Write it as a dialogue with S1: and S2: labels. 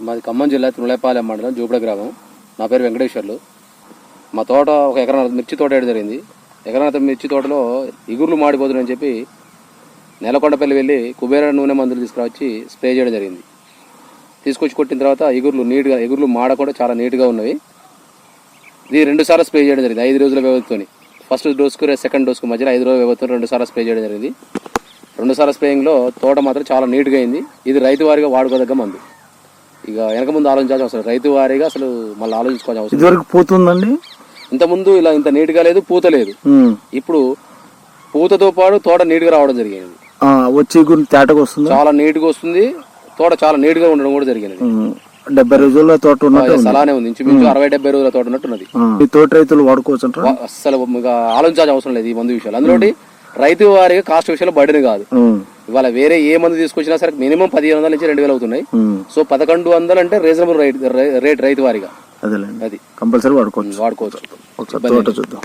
S1: మాది ఖమ్మం జిల్లా తిరుమలపాలెం మండలం జూపడ గ్రామం. నా పేరు వెంకటేశ్వర్లు. మా తోట ఒక ఎకరా మిర్చి తోట వేయడం జరిగింది. ఎకరాత మిర్చి తోటలో ఇగుర్లు మాడిపోతున్నాయని చెప్పి నెలకొండపల్లి వెళ్ళి కుబేర నూనె మందులు తీసుకురావచ్చి స్ప్రే చేయడం జరిగింది. తీసుకొచ్చి కొట్టిన తర్వాత ఇగుర్లు మాడ కూడా చాలా నీట్గా ఉన్నవి. ఇది 2 సార్లు స్ప్రే చేయడం జరిగింది 5 రోజుల వ్యవధితో. ఫస్ట్ డోస్కు సెకండ్ డోస్కు మధ్యలో 5 రోజుల వ్యవధితో 2 సార్లు స్ప్రే చేయడం జరిగింది. 2 సార్లు స్ప్రేయింగ్లో తోట మాత్రం చాలా నీట్గా అయింది. ఇది రైతు వారిగా వాడుకోదగ్గ మందు. ఇక వెనక ముందు ఆలోచించాల్సిన అవసరం, రైతు వారిగా అసలు మళ్ళీ ఆలోచించుకోవాల్సిన అవసరం.
S2: ఇదివరకు పూతుందండి,
S1: ఇంతకుముందు ఇలా ఇంత నీట్గా లేదు, పూత లేదు. ఇప్పుడు పూతతో పాటు తోట నీట్గా రావడం జరిగింది.
S2: వచ్చి తేటగా వస్తుంది,
S1: చాలా నీట్గా వస్తుంది. తోట చాలా నీట్గా ఉండడం కూడా జరిగింది.
S2: 70 రోజుల తోట
S1: అలానే ఉంది, ఇంచుమించు 60-70 రోజుల తోట ఉన్నట్టున్నది.
S2: ఈ తోట రైతులు వాడుకోవచ్చు
S1: అసలు ఆలోచించాల్సిన అవసరం లేదు ఈ మందు విషయాలు. అందులో రైతు వారికి కాస్ట్ విషయంలో బడిని కాదు. ఇవాళ వేరే ఏ మందు తీసుకొచ్చినా సరే మినిమం 1500 నుంచి 2000 అవుతున్నాయి. సో 1100 అంటే రీజనబుల్ రేట్ రైతు వారిగా.
S2: అది కంపల్సరీ వాడుకోవచ్చు.
S1: తోట చూద్దాం.